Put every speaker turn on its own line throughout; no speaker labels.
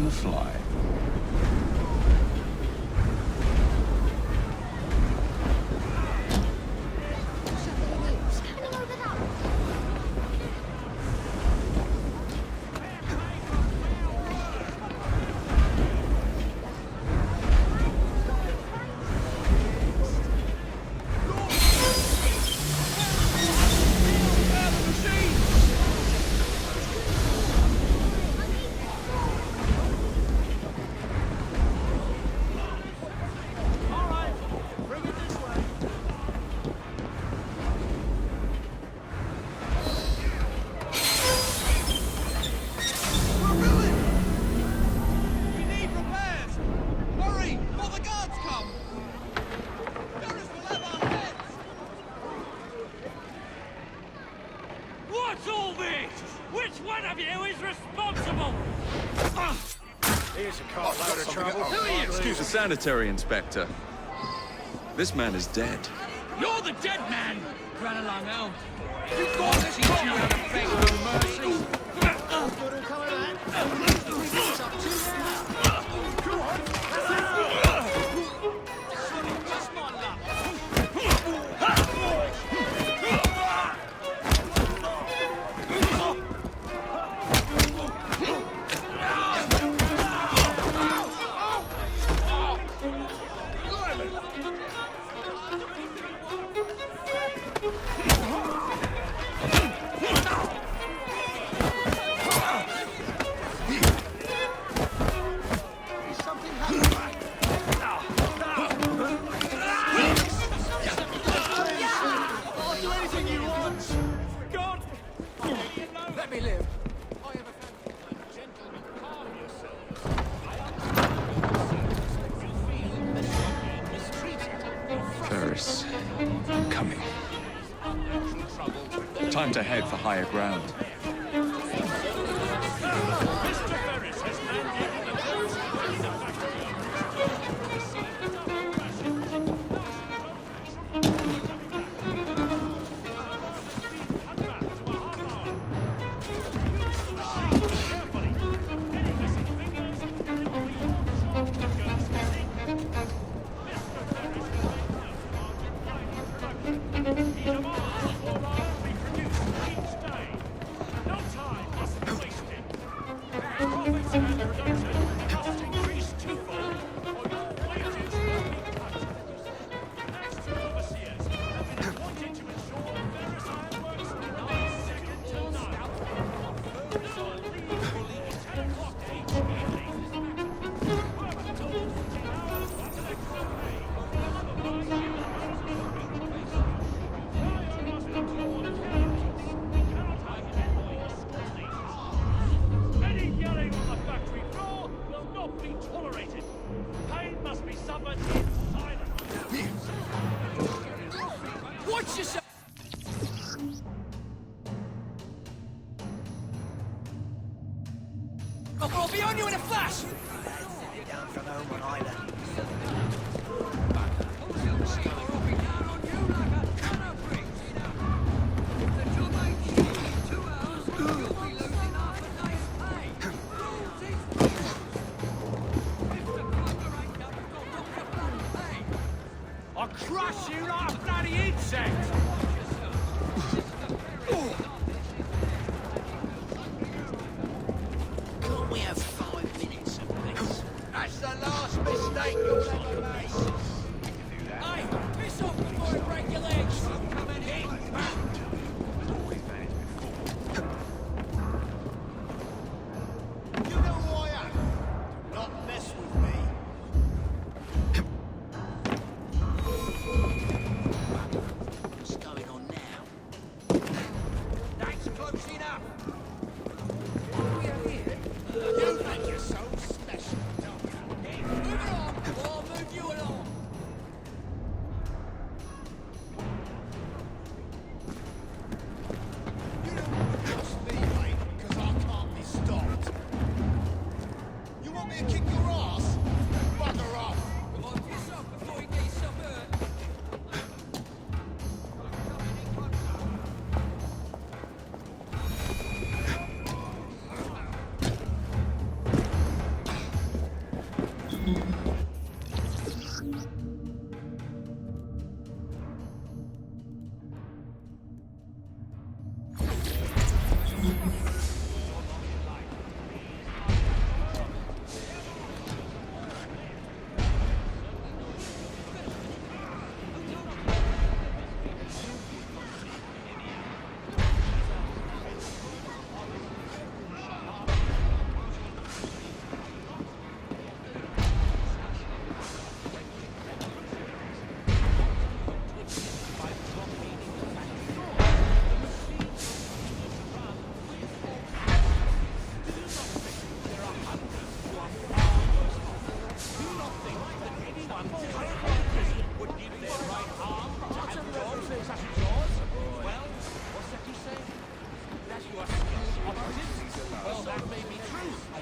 the fly.
Sanitary inspector. This man is dead.
You're the dead man! Run along home. You got to teach you how to beg for mercy.
Coming. Time to head for higher ground.
I'll be on you in a flash!
Down from home on island.
I'll crush you like a bloody insect!
Can't we have 5 minutes of peace? That's the last mistake you'll ever make.
Hey, this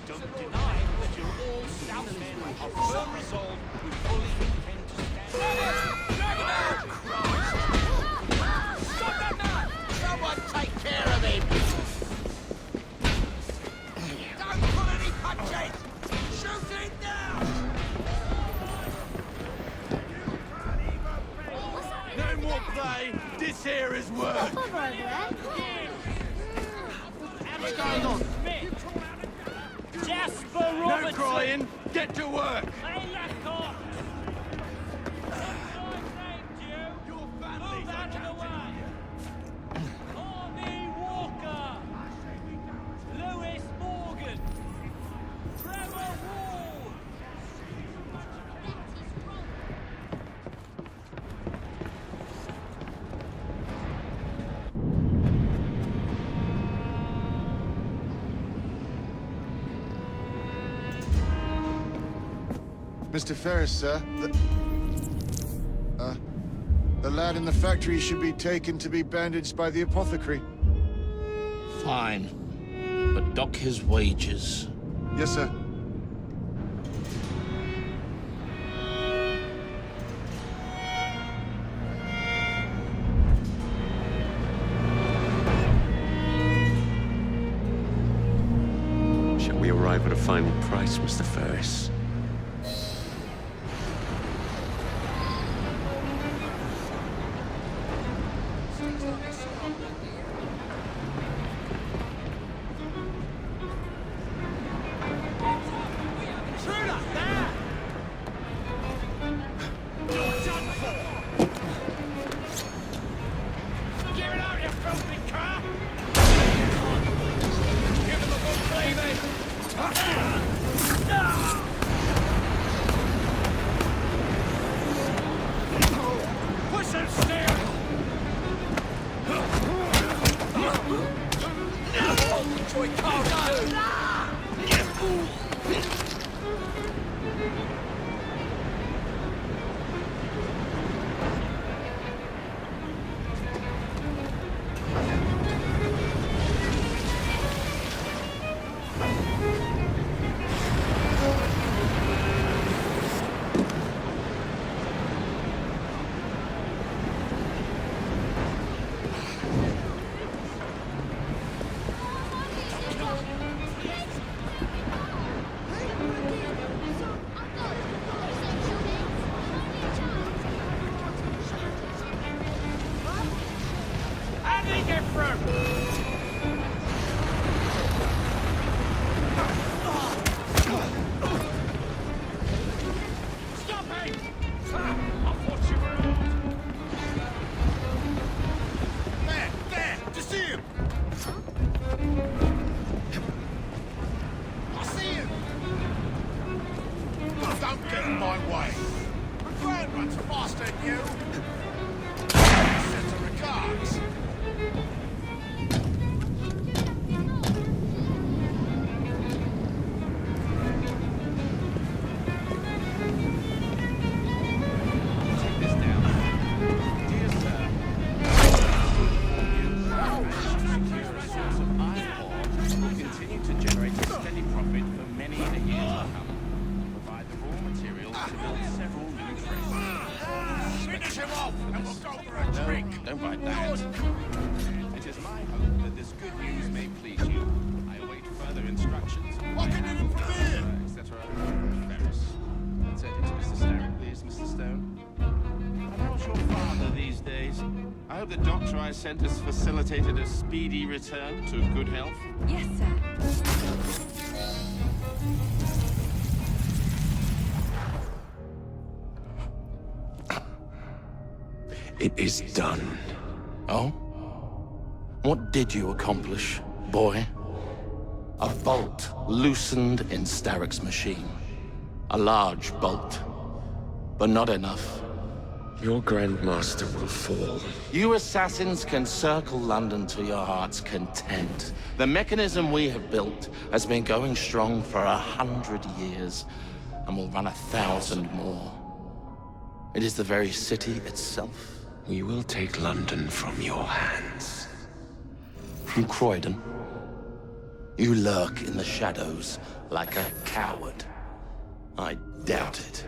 don't deny that you're all stout men of firm resolve who fully intend to stand. Drag him out! Stop that man!
Someone take care of him! Don't pull any punches! Shoot him now!
No more play. This here is work.
What's
going on? Jasper
No
Robertson!
crying. Get to work.
Hey, Lacock!
Your family's
Move out of the way! Army Walker! Lewis Morgan! Trevor Wall!
Mr. Ferris, sir, the lad in the factory should be taken to be bandaged by the apothecary.
Fine. But dock his wages.
Yes, sir.
Shall we arrive at a final price, Mr. Ferris?
Intruder! There! You're done for! Give it out, you filthy car! Give him a good cleaving! Push and steer! Joy can't go! How did he get through? Stop him! I thought you were old.
There. To see him. I see him. Oh, don't get in my way. My grand runs faster than you. Sets of regards.
Take this down. Dear sir, source of iron ore will continue to generate a steady profit for many years to come. Provide the raw materials to build several new trains.
Finish him off and we'll go for a drink.
Don't bite that. It is my hope that this good news may please you. I await further instructions.
What can you do from here?
Etc. Ferris. Send it to Mr. Starrett, please, Mr. Stone. And how's your father these days? I hope the doctor I sent has facilitated a speedy return to good health.
Yes, sir.
It is done.
Oh? What did you accomplish, boy? A bolt loosened in Starrick's machine. A large bolt. But not enough.
Your Grandmaster will fall.
You assassins can circle London to your heart's content. The mechanism we have built has been going strong for 100 years, and will run 1,000 more. It is the very city itself.
We will take London from your hands.
From Croydon. You lurk in the shadows like a coward. I doubt it.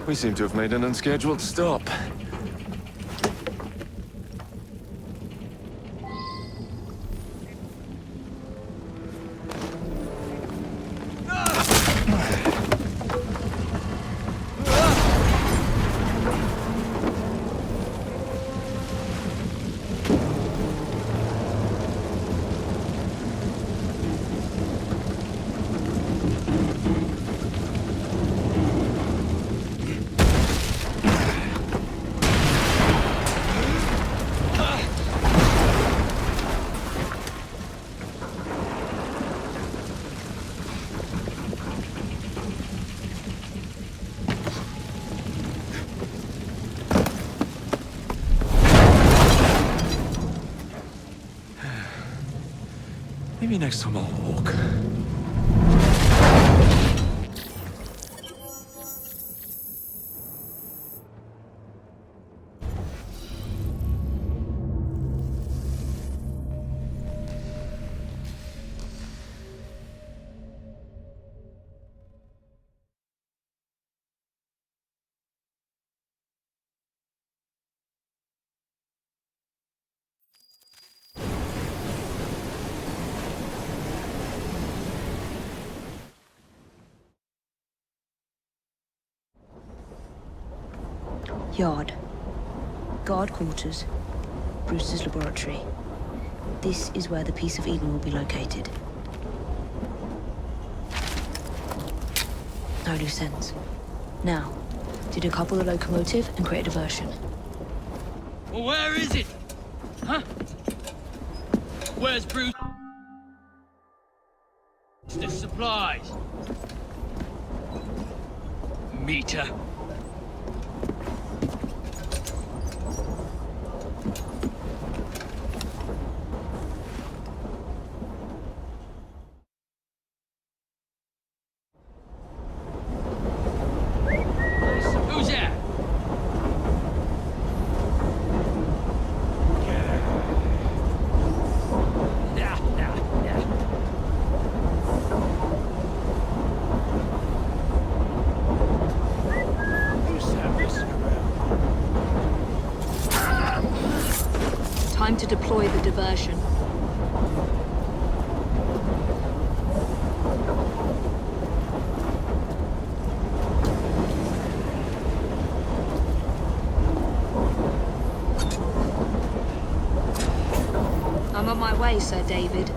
We seem to have made an unscheduled stop. Maybe next time I'll walk.
Yard. Guard quarters. Brewster's laboratory. This is where the piece of Eden will be located. No loose ends. Now, to decouple the locomotive and create a diversion.
Well, where is it? Huh? Where's Bruce? The supplies. Meter.
to deploy the diversion. I'm on my way, Sir David.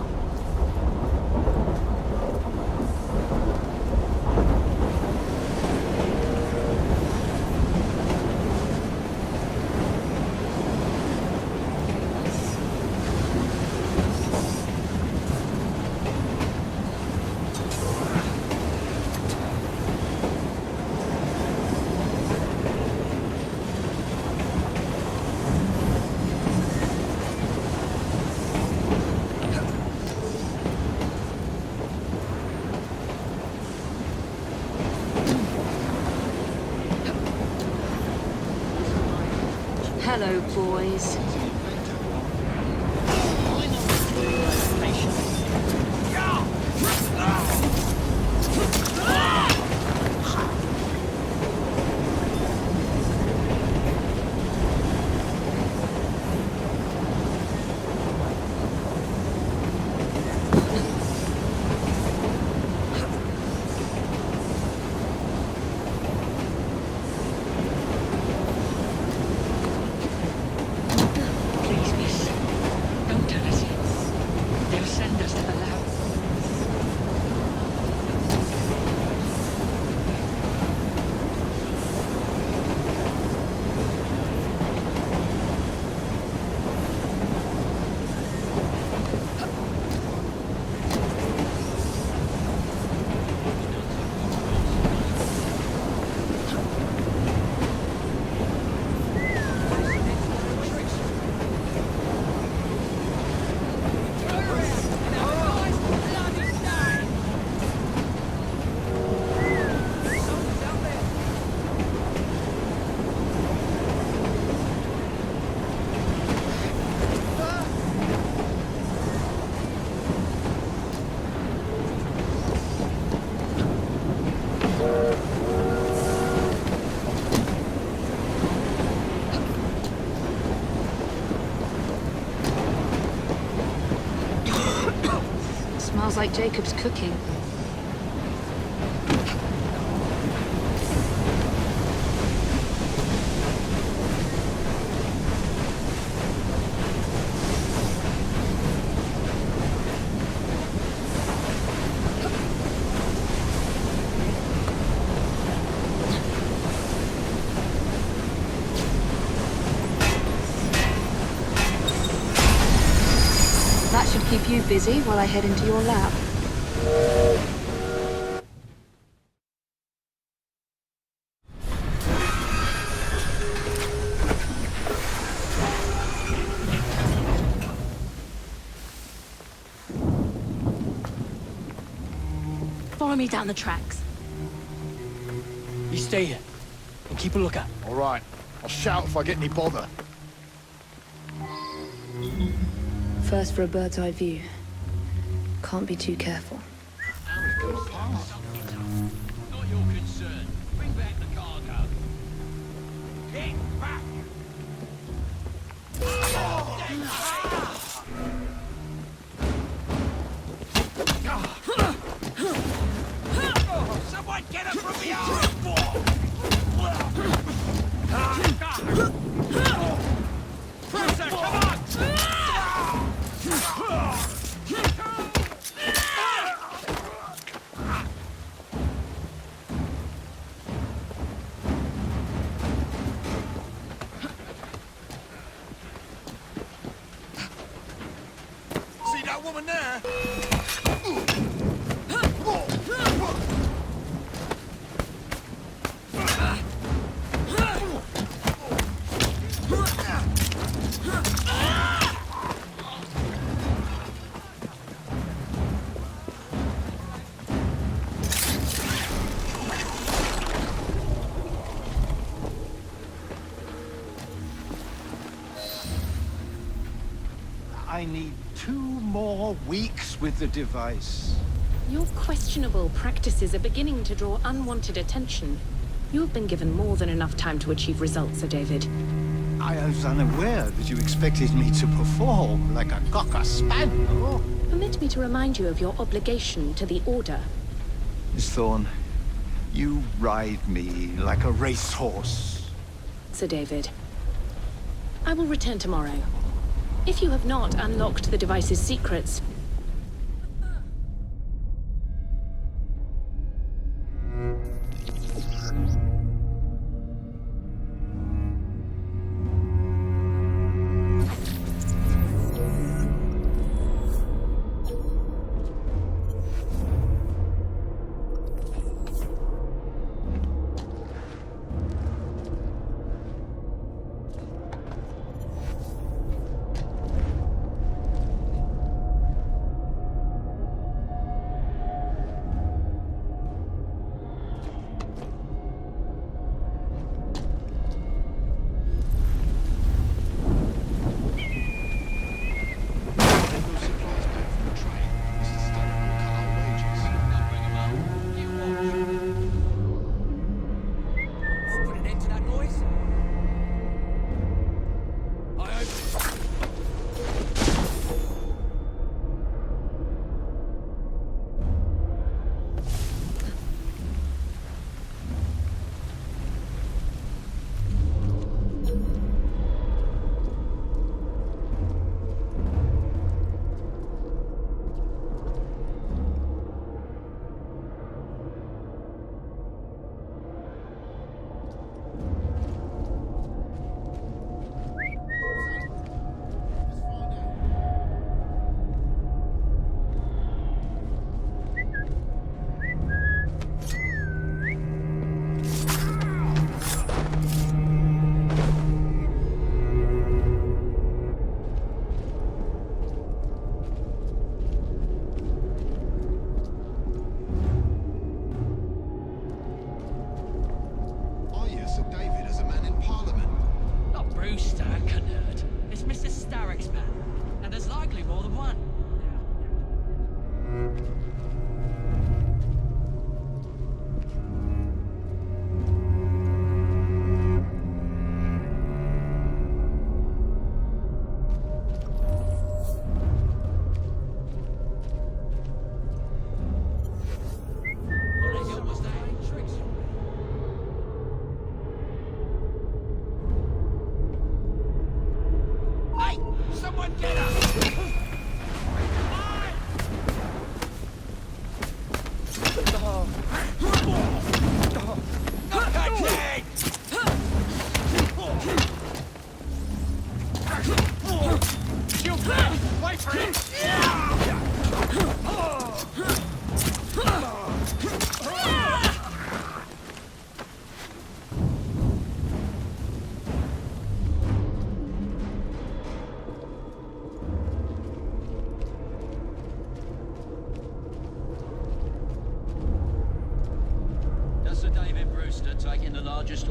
Hello, boys. Smells like Jacob's cooking. That should keep you busy while I head into your lab.
Follow me down the tracks.
You stay here and keep a lookout.
All right. I'll shout if I get any bother.
First for a bird's eye view. Can't be too careful.
Not your concern. Bring back the cargo.
Get back! Someone get him from behind! Bruiser, come on!
See that woman there?
I need 2 more weeks with the device.
Your questionable practices are beginning to draw unwanted attention. You have been given more than enough time to achieve results, Sir David.
I was unaware that you expected me to perform like a cocker spaniel.
Permit me to remind you of your obligation to the Order.
Miss Thorne, you ride me like a racehorse.
Sir David. I will return tomorrow. If you have not unlocked the device's secrets,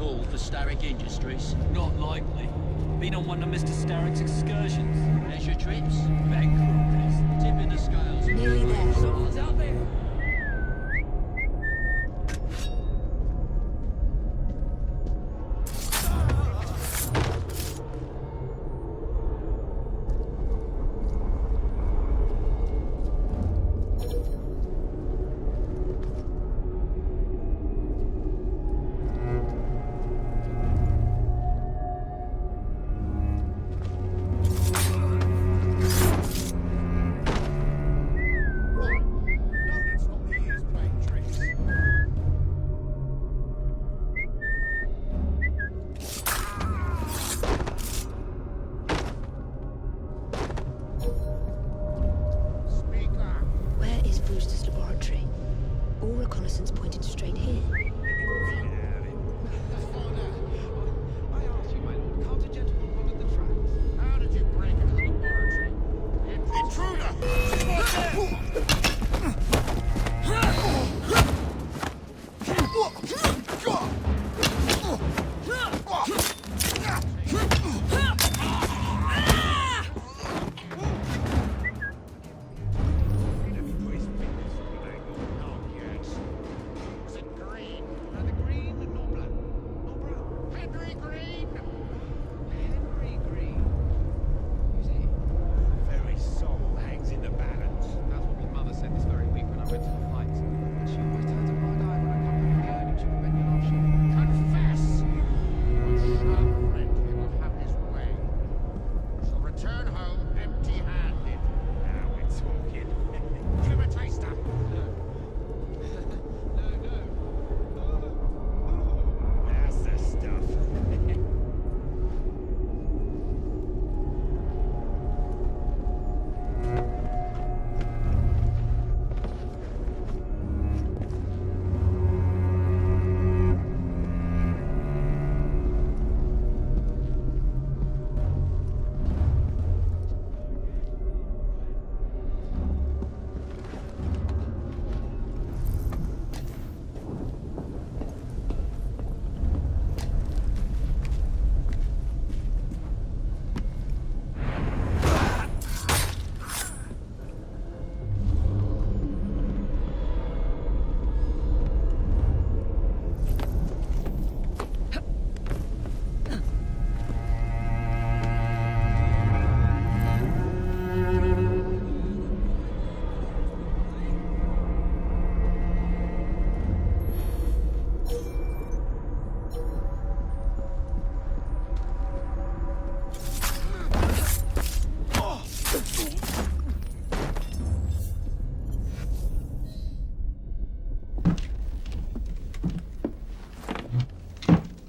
Hall for Starrick Industries? Not likely. Been on one of Mr. Starrick's excursions. Leisure trips? Bank robberies. Tipping the scales.
Nearly there.
Someone's out there.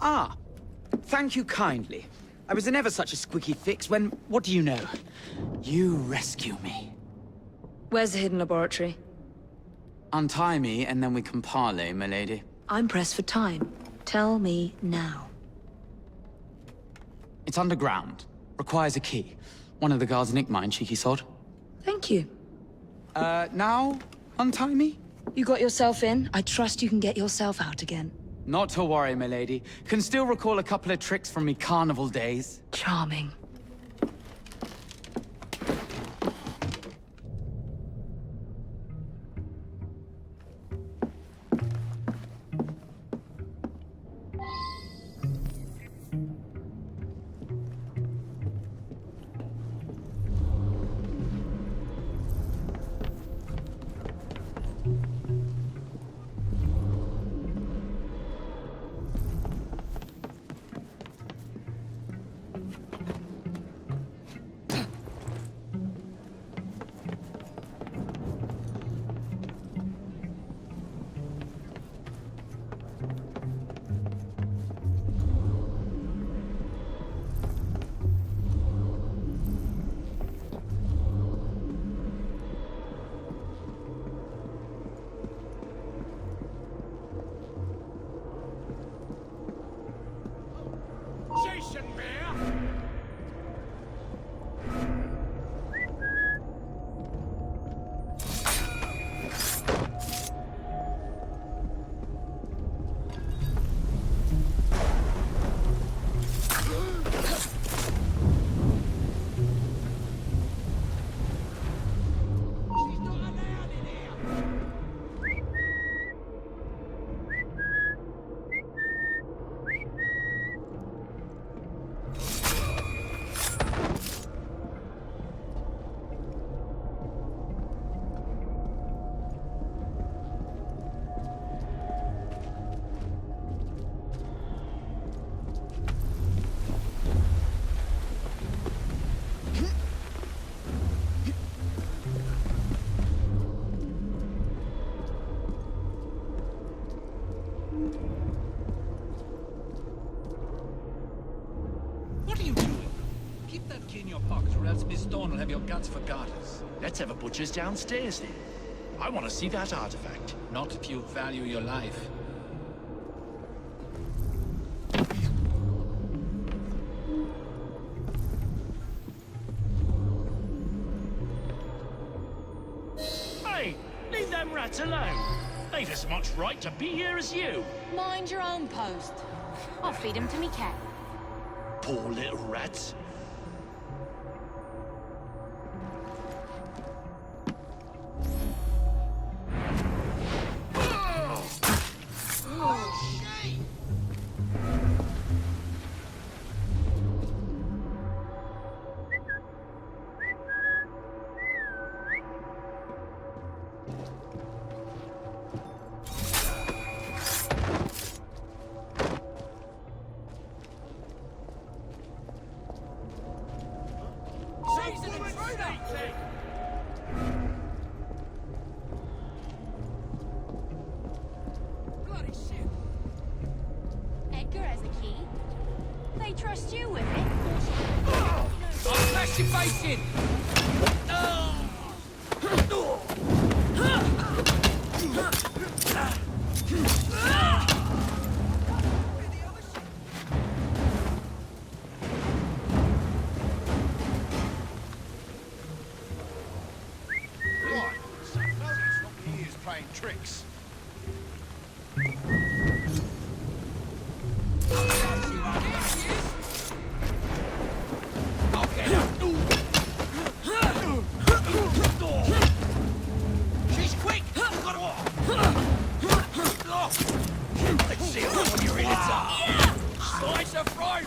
Ah, thank you kindly. I was in ever such a squeaky fix when, what do you know? You rescue me.
Where's the hidden laboratory?
Untie me, and then we can parley, milady.
I'm pressed for time. Tell me now.
It's underground. Requires a key. One of the guards nicked mine, cheeky sod.
Thank you.
Now? Untie me?
You got yourself in. I trust you can get yourself out again.
Not to worry, milady. Can still recall a couple of tricks from me carnival days.
Charming.
Miss Dawn will have your guts for garters.
Let's have a butcher's downstairs then. I want to see that artifact.
Not if you value your life.
Hey, leave them rats alone. They've as much right to be here as you.
Mind your own post. I'll feed him to me cat.
Poor little rats.
Edgar has a key. They trust you with it.
I'll smash your face in!
Right, so no, it's not he is playing tricks.
She's quick! Let's see her when you're in it up. Slice her throat!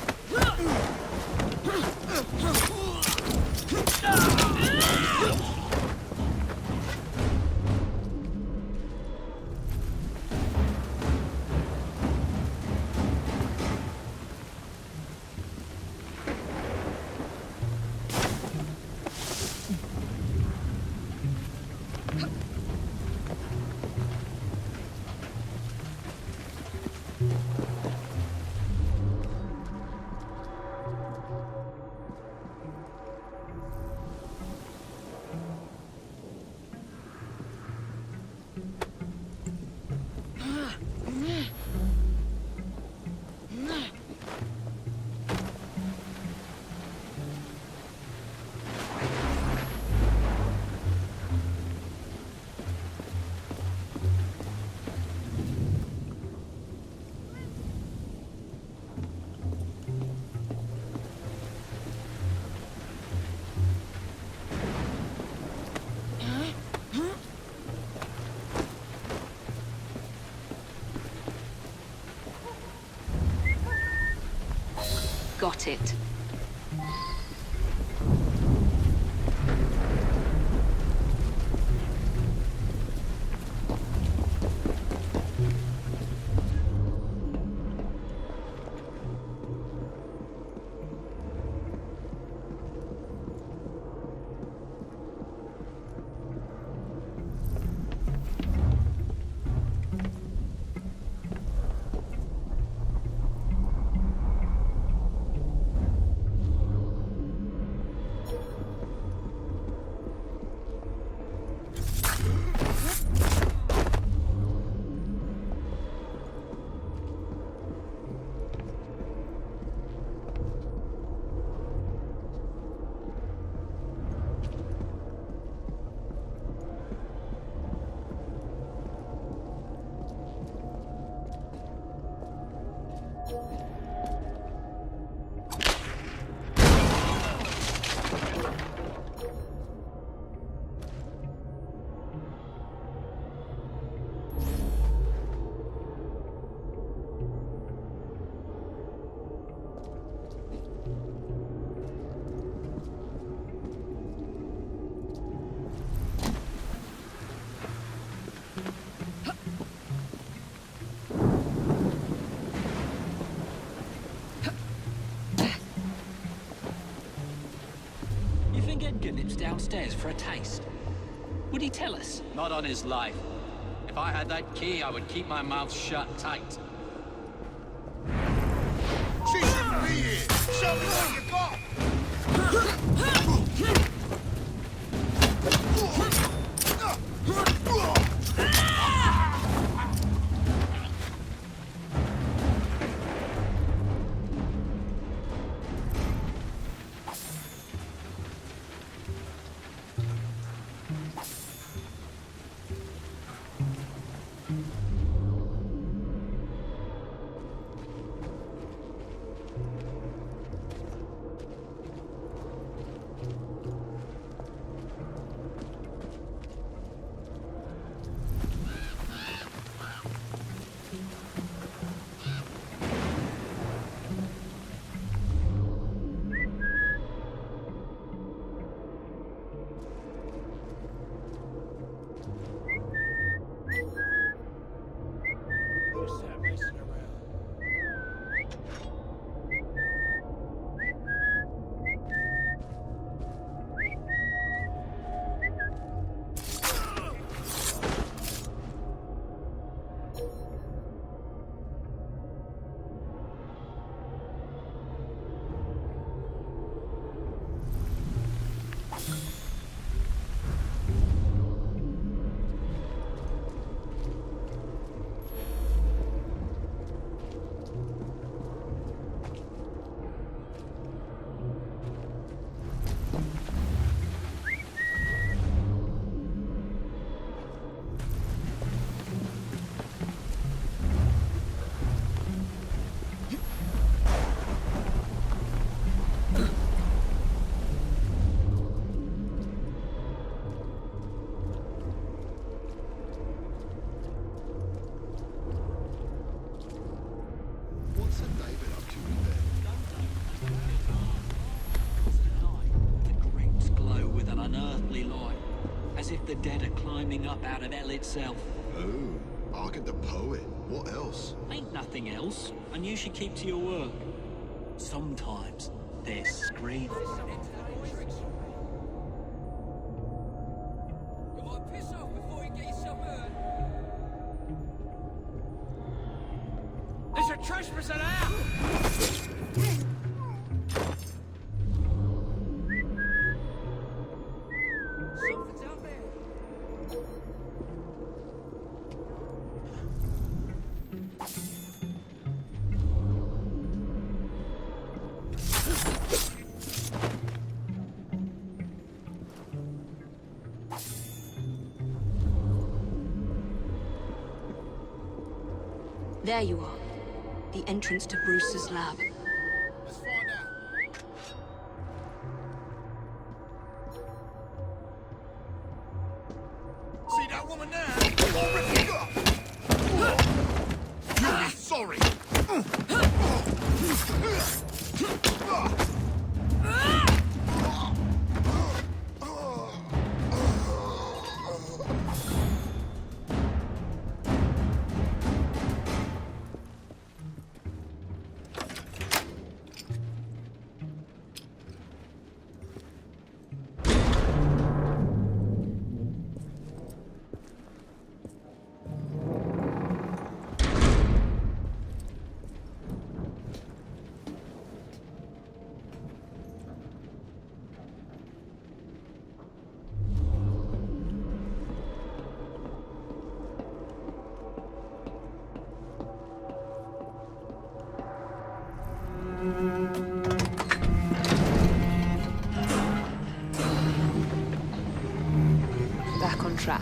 got it.
Nips downstairs for a taste. Would he tell us?
Not on his life. If I had that key, I would keep my mouth shut tight.
She shouldn't be here! Show me what you got!
As if the dead are climbing up out of hell itself.
Oh, Ark the poet. What else?
Ain't nothing else, and you should keep to your work. Sometimes they're screaming.
Come on, piss off before you get yourself hurt. There's a trespasser out!
There you are. The entrance to Bruce's lab.
Let's find out. See that woman there? You'll be sorry.
Back on track.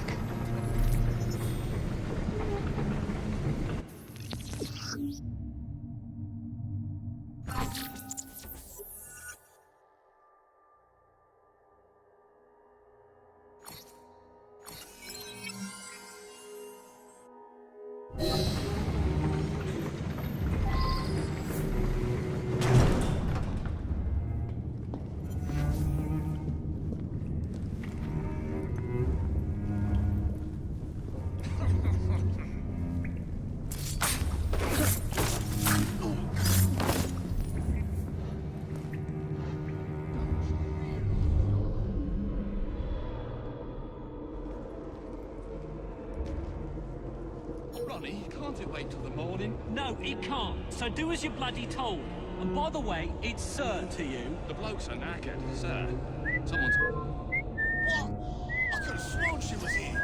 Ronnie, can't it wait till the morning? No, it can't. So do as you're bloody told. And by the way, it's sir to you.
The blokes are knackered, sir. Someone's...
What? I could have sworn she was here.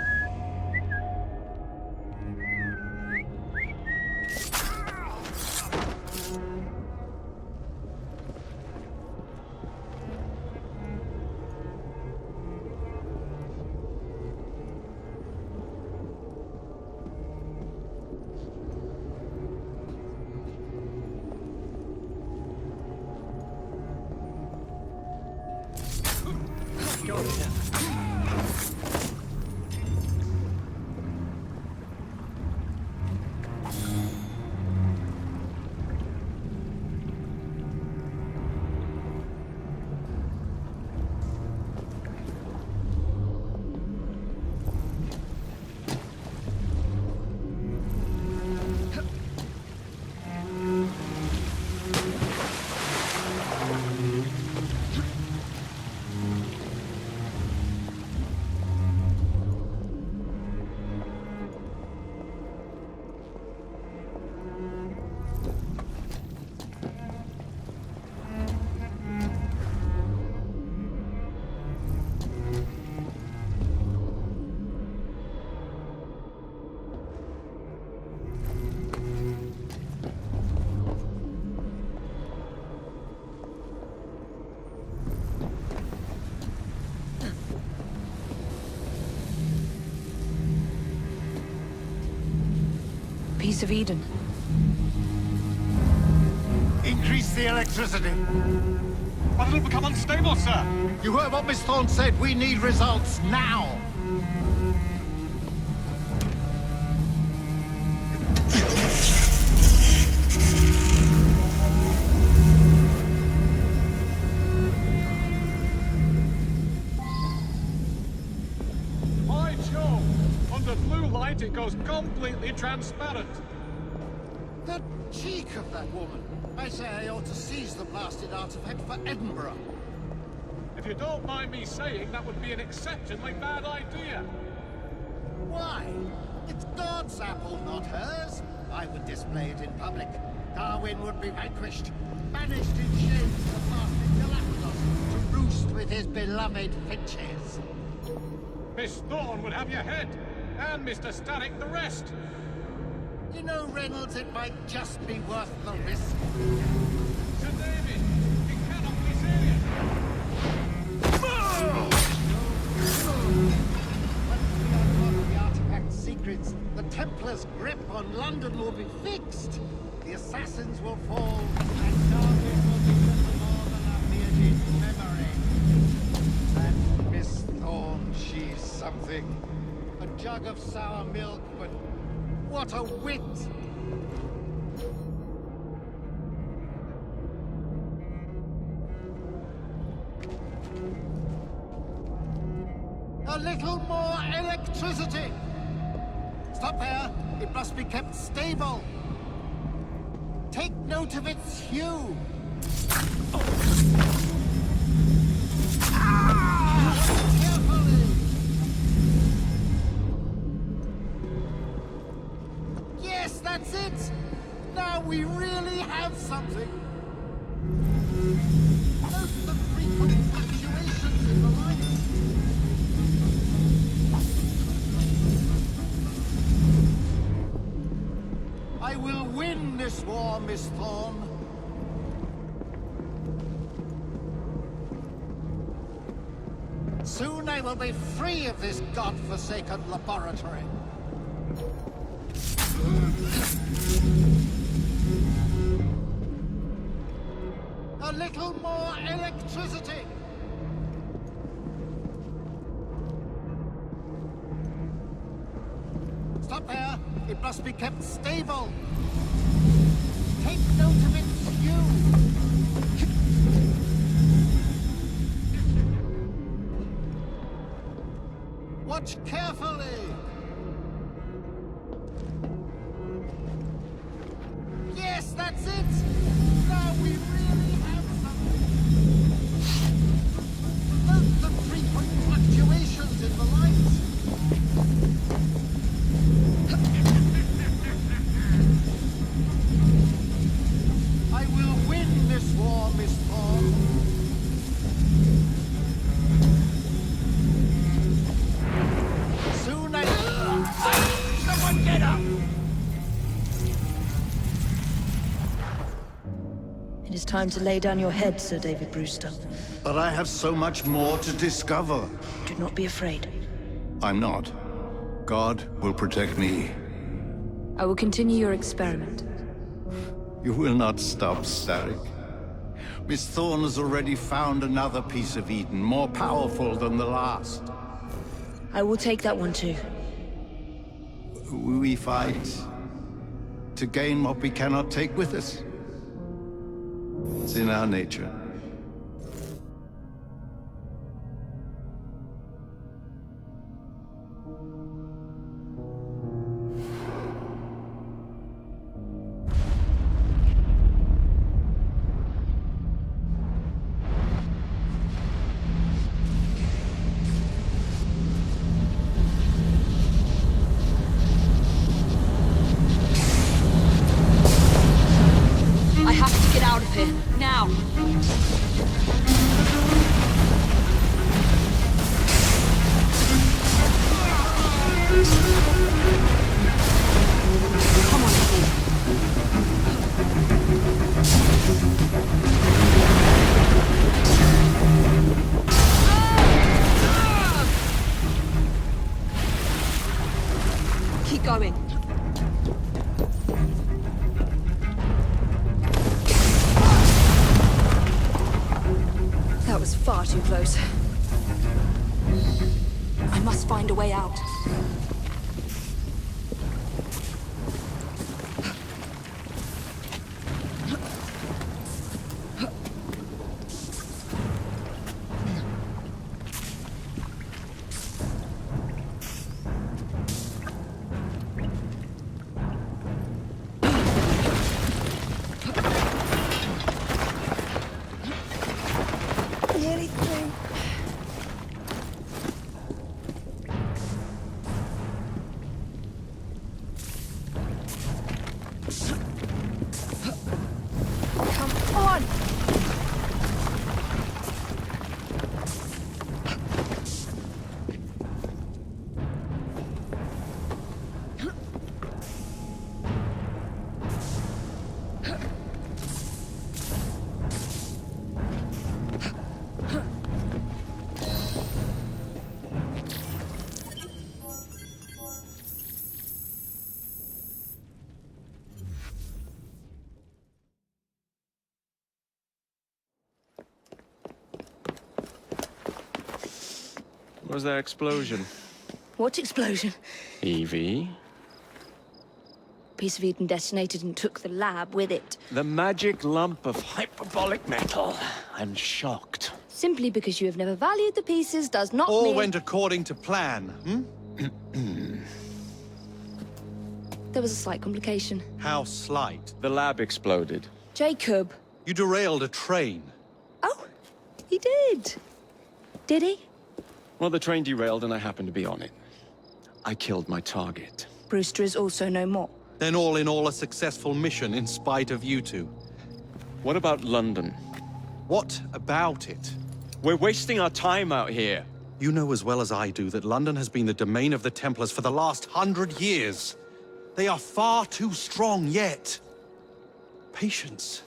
Piece of Eden.
Increase the electricity.
But it'll become unstable, sir.
You heard what Miss Thorne said. We need results now.
By Jove! Under blue light, it goes completely transparent.
The cheek of that woman. I say I ought to seize the blasted artifact for Edinburgh.
If you don't mind me saying, that would be an exceptionally bad idea.
Why? It's God's apple, not hers. I would display it in public. Darwin would be vanquished, banished in shame to the blasted Galapagos to roost with his beloved finches.
Miss Thorne would have your head, and Mr. Static the rest.
You know, Reynolds, it might just be worth the risk.
Sir David, it cannot be serious.
Once we unlock the artifact's secrets, the Templars' grip on London will be fixed. The assassins will fall, and Darwin will be little more than a bearded memory. And Miss Thorne, she's something. A jug of sour milk, but what a wit! A little more electricity! Stop there! It must be kept stable! Take note of its hue! Carefully! Yes, that's it! Now we really have something! Note the frequent fluctuations in the light! I will win this war, Miss Thorne. Soon I will be free of this godforsaken laboratory. A little more electricity! Stop there! It must be kept stable! Take note of its hue! Watch carefully! Yes, that's it! Now we really have something! Note the frequent fluctuations in the light! I will win this war, Miss Thorne. Soon I... Someone get up!
It is time to lay down your head, Sir David Brewster.
But I have so much more to discover.
Do not be afraid.
I'm not. God will protect me.
I will continue your experiment.
You will not stop, Starrick. Miss Thorne has already found another piece of Eden, more powerful than the last.
I will take that one too.
We fight to gain what we cannot take with us. It's in our nature.
I have to get out of here, now! Come on, please. Keep going. That was far too close. I must find a way out. Nearly through. Come on!
What was that explosion?
What explosion?
Evie?
Piece of Eden detonated and took the lab with it.
The magic lump of hyperbolic metal. I'm shocked.
Simply because you have never valued the pieces does not
All
mean...
went according to plan,
There was a slight complication.
How slight?
The lab exploded.
Jacob.
You derailed a train.
Oh, he did. Did he?
Well, the train derailed and I happened to be on it. I killed my target.
Brewster is also no more.
Then all in all a successful mission in spite of you two.
What about London?
What about it?
We're wasting our time out here.
You know as well as I do that London has been the domain of the Templars for the last 100 years. They are far too strong yet. Patience.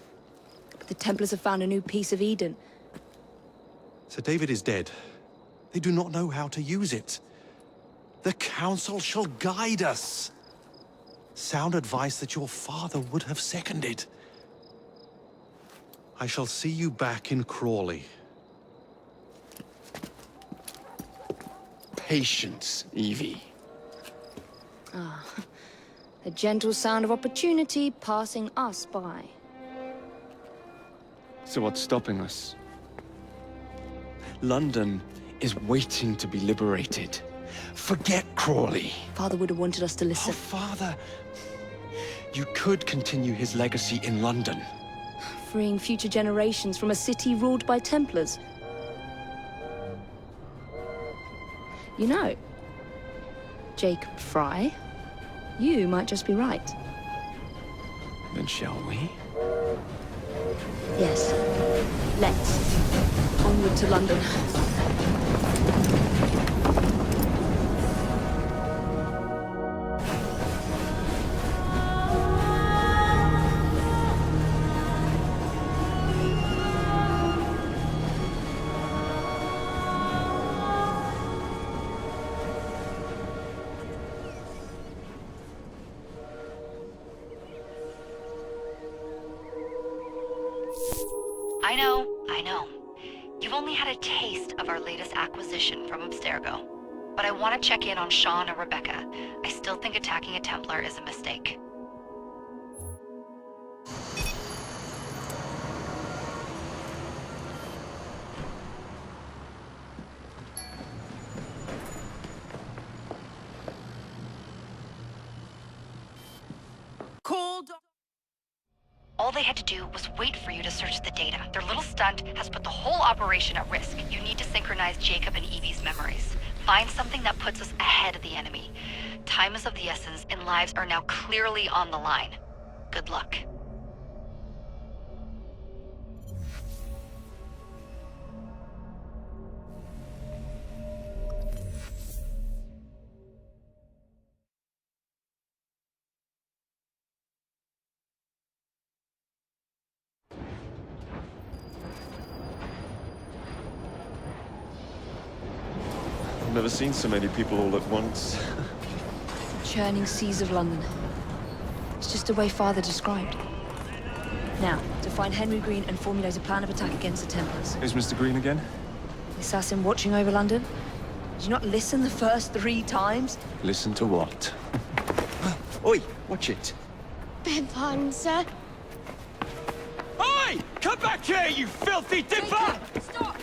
But the Templars have found a new piece of Eden.
Sir David is dead. They do not know how to use it. The Council shall guide us. Sound advice that your father would have seconded. I shall see you back in Crawley.
Patience, Evie.
Ah, the gentle sound of opportunity passing us by.
So what's stopping us? London is waiting to be liberated. Forget Crawley.
Father would have wanted us to listen.
Oh, Father. You could continue his legacy in London.
Freeing future generations from a city ruled by Templars. You know, Jacob Fry, you might just be right.
Then shall we?
Yes. Let's. Onward to London.
I know. You've only had a taste of our latest acquisition from Abstergo. But I want to check in on Sean and Rebecca. I still think attacking a Templar is a mistake. All they had to do was wait for you to search the data. Their little stunt has put the whole operation at risk. You need to synchronize Jacob and Evie's memories. Find something that puts us ahead of the enemy. Time is of the essence, and lives are now clearly on the line. Good luck.
I've never seen so many people all at once.
Churning seas of London. It's just the way Father described. Now, to find Henry Green and formulate a plan of attack against the Templars.
Is Mr. Green again?
The assassin watching over London? Did you not listen the first 3 times?
Listen to what? Oi, watch it.
Beg pardon, sir.
Oi! Come back here, you filthy dipper!
Stop!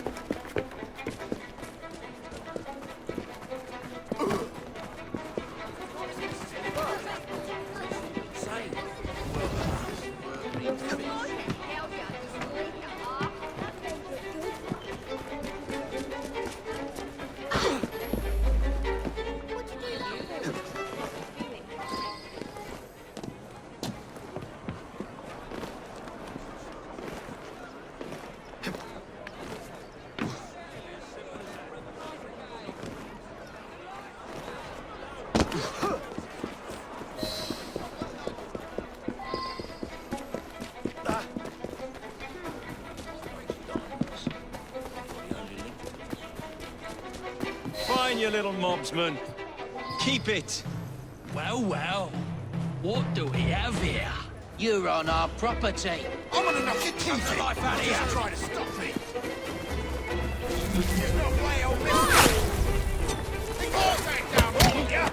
Fine, you little mobsman. Keep it.
Well, well. What do we have here? You're on our property.
I'm gonna knock your teeth in.
life out of here.
Just try to stop me. There's no way I'll miss you. Take all that down, won't ya?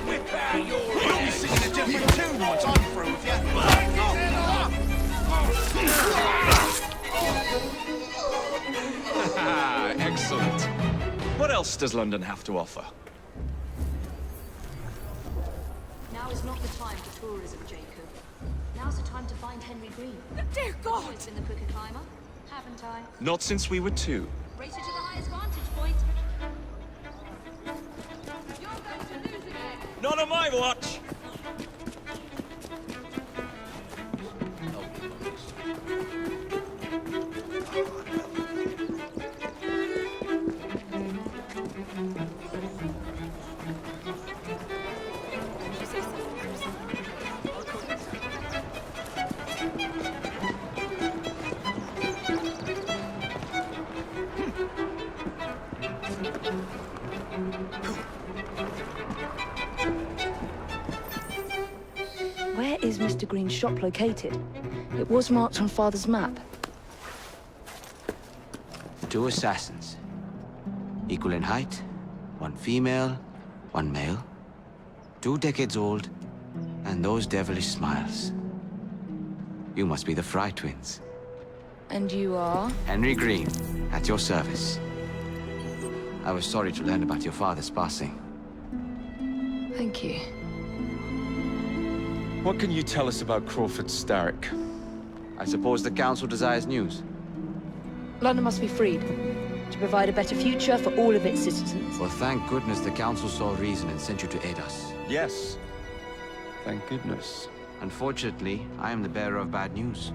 Whip out your
else does London have to offer?
Now is not the time for tourism, Jacob. Now's the time to find Henry Green.
Dear God!
Always been the quicker climber, haven't I?
Not since we were 2.
Race you to the highest vantage point.
You're going to lose again!
Not on my watch!
Where is Mr. Green's shop located? It was marked on Father's map.
2 assassins. Equal in height, 1 female, 1 male. 2 decades old, and those devilish smiles. You must be the Fry twins.
And you are?
Henry Green, at your service. I was sorry to learn about your father's passing.
Thank you.
What can you tell us about Crawford Starrick?
I suppose the Council desires news.
London must be freed, to provide a better future for all of its citizens.
Well, thank goodness the Council saw reason and sent you to aid us.
Yes. Thank goodness.
Unfortunately, I am the bearer of bad news.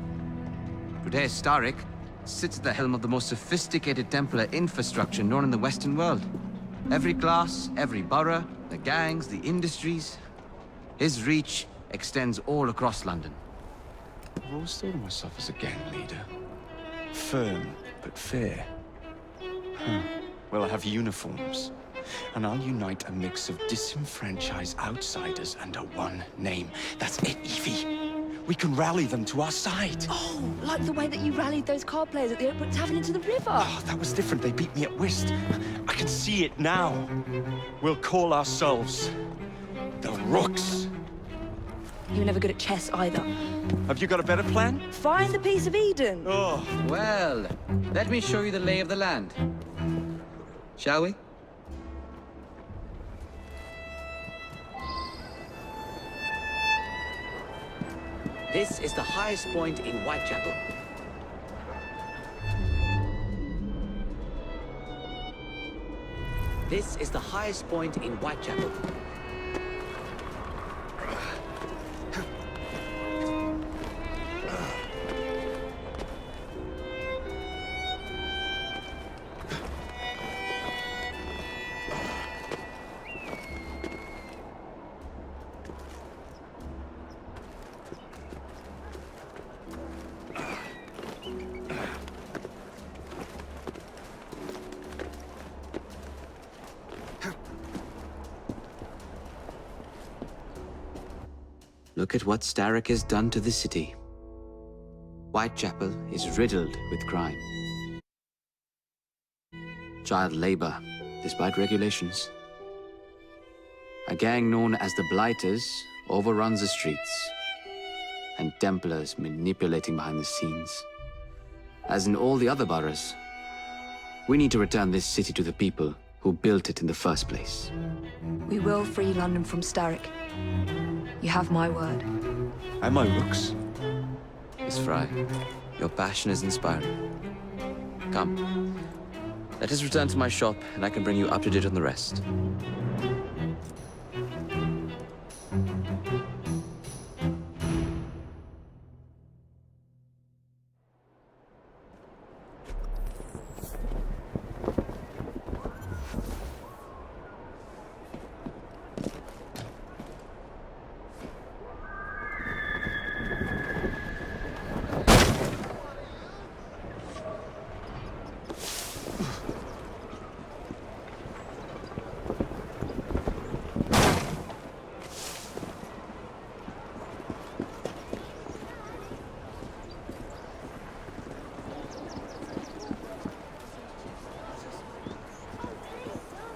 PROTEUS Starrick sits at the helm of the most sophisticated Templar infrastructure known in the Western world. Every class, every borough, the gangs, the industries. His reach extends all across London.
I've always thought of myself as a gang leader. Firm, but fair. Well, I have uniforms. And I'll unite a mix of disenfranchised outsiders under one name. That's it, Evie. We can rally them to our side.
Oh, like the way that you rallied those card players at the Oakwood Tavern into the river.
Oh, that was different. They beat me at whist. I can see it now. We'll call ourselves the Rooks.
You were never good at chess either.
Have you got a better plan?
Find the piece of Eden.
Oh.
Well, let me show you the lay of the land. Shall we?
This is the highest point in Whitechapel. This is the highest point in Whitechapel.
Look at what Starrick has done to the city. Whitechapel is riddled with crime. Child labor, despite regulations. A gang known as the Blighters overruns the streets, and Templars manipulating behind the scenes. As in all the other boroughs, we need to return this city to the people who built it in the first place.
We will free London from Starrick. You have my word.
And my Rooks.
Miss Fry, your passion is inspiring. Come, let us return to my shop, and I can bring you up to date on the rest.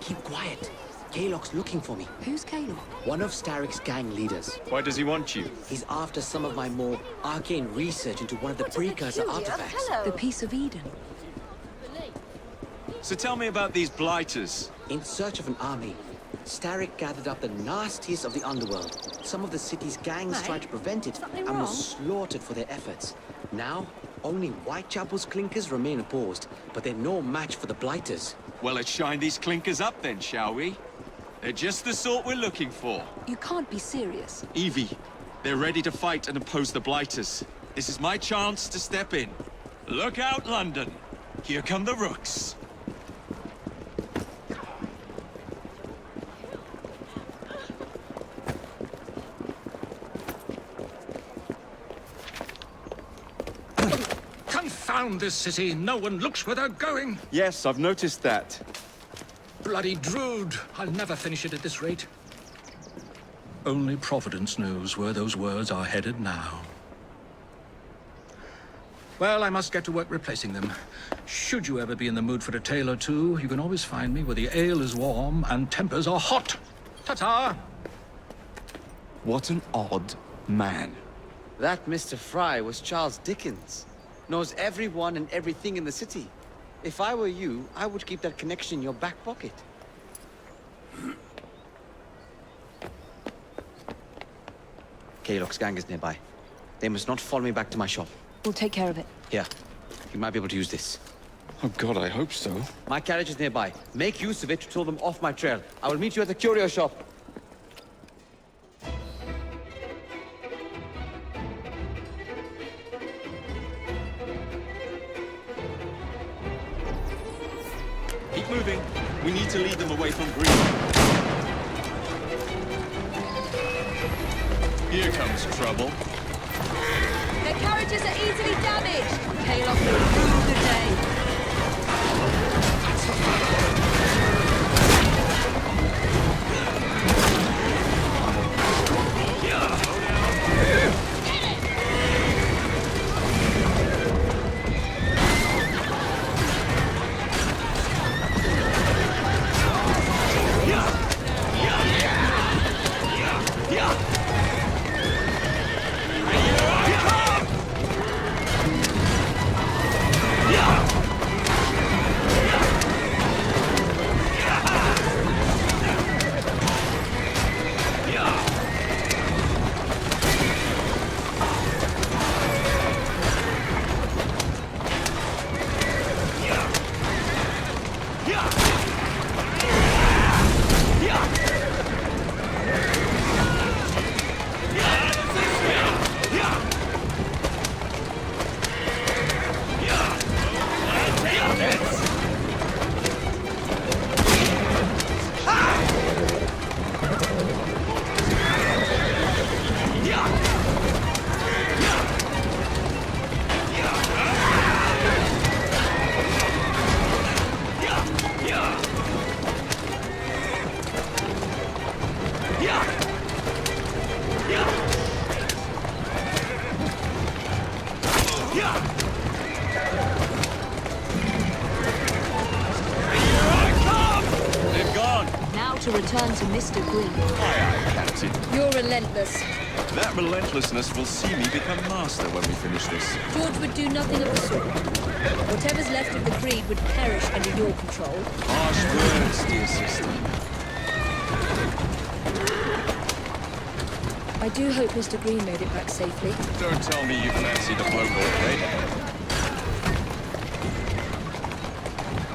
Keep quiet. Kaylock's looking for me.
Who's Kaylock?
One of Starrick's gang leaders.
Why does he want you?
He's after some of my more arcane research into one of the precursor artifacts.
The piece of Eden.
So tell me about these Blighters.
In search of an army, Starrick gathered up the nastiest of the underworld. Some of the city's gangs tried to prevent it and were slaughtered for their efforts. Now, only Whitechapel's clinkers remain opposed, but they're no match for the Blighters.
Well, let's shine these clinkers up then, shall we? They're just the sort we're looking for.
You can't be serious.
Evie, they're ready to fight and oppose the Blighters. This is my chance to step in. Look out, London. Here come the Rooks.
Confound this city! No one looks where they're going!
Yes, I've noticed that.
Bloody Drood! I'll never finish it at this rate. Only Providence knows where those words are headed now. Well, I must get to work replacing them. Should you ever be in the mood for a tale or two, you can always find me where the ale is warm and tempers are hot. Ta-ta!
What an odd man.
That Mr. Fry was Charles Dickens. Knows everyone and everything in the city. If I were you, I would keep that connection in your back pocket. Kaylock's gang is nearby. They must not follow me back to my shop.
We'll take care of it.
Here, you might be able to use this.
Oh God, I hope so.
My carriage is nearby. Make use of it to throw them off my trail. I will meet you at the curio shop.
Keep moving. We need to lead them away from green. Here comes trouble.
Their carriages are easily damaged. Kaylock will rue the day.
To return to Mr. Green.
Aye, aye, Captain.
You're relentless.
That relentlessness will see me become master when we finish this.
George would do nothing of the sort. Whatever's left of the Creed would perish under your control.
Harsh words, dear sister.
I do hope Mr. Green made it back safely.
Don't tell me you fancy the bloke already.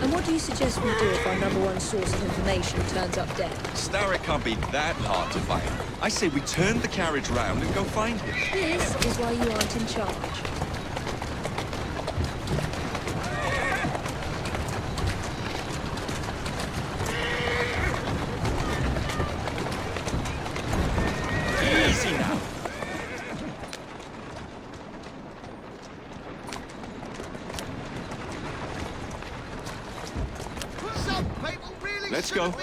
And what do you suggest we do if our #1 source of information turns up dead?
Starrick can't be that hard to find. I say we turn the carriage round and go find him.
This is why you aren't in charge.
Easy now. Let's go.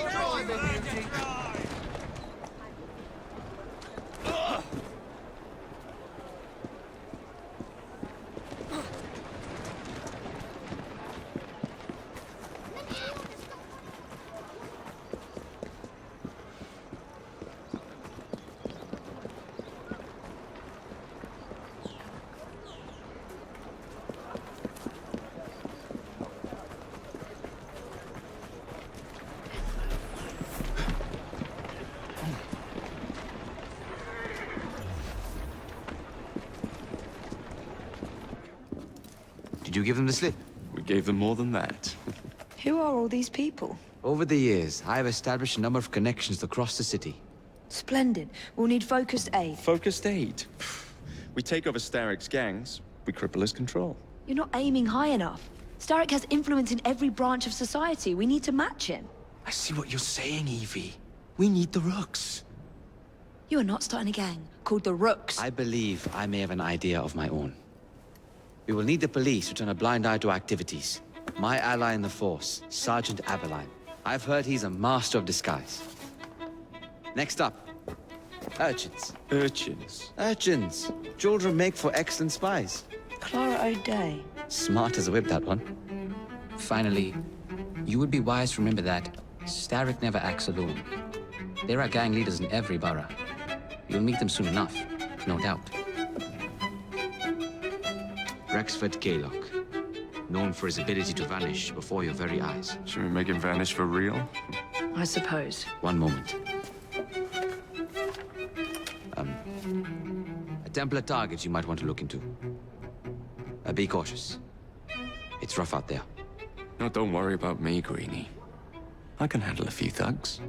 Did you give them the slip?
We gave them more than that.
Who are all these people?
Over the years, I have established a number of connections across the city.
Splendid. We'll need focused aid.
Focused aid? We take over Starrick's gangs, we cripple his control.
You're not aiming high enough. Starrick has influence in every branch of society. We need to match him.
I see what you're saying, Evie. We need the Rooks.
You are not starting a gang called the Rooks.
I believe I may have an idea of my own. We will need the police to turn a blind eye to activities. My ally in the force, Sergeant Aberline. I've heard he's a master of disguise. Next up, urchins.
Urchins?
Urchins. Children make for excellent spies.
Clara O'Day.
Smart as a whip, that one. Finally, you would be wise to remember that Starrick never acts alone. There are gang leaders in every borough. You'll meet them soon enough, no doubt. Rexford Kaylock, known for his ability to vanish before your very eyes.
Should we make him vanish for real?
I suppose.
One moment. A Templar target you might want to look into. Be cautious. It's rough out there.
No, don't worry about me, Greenie. I can handle a few thugs.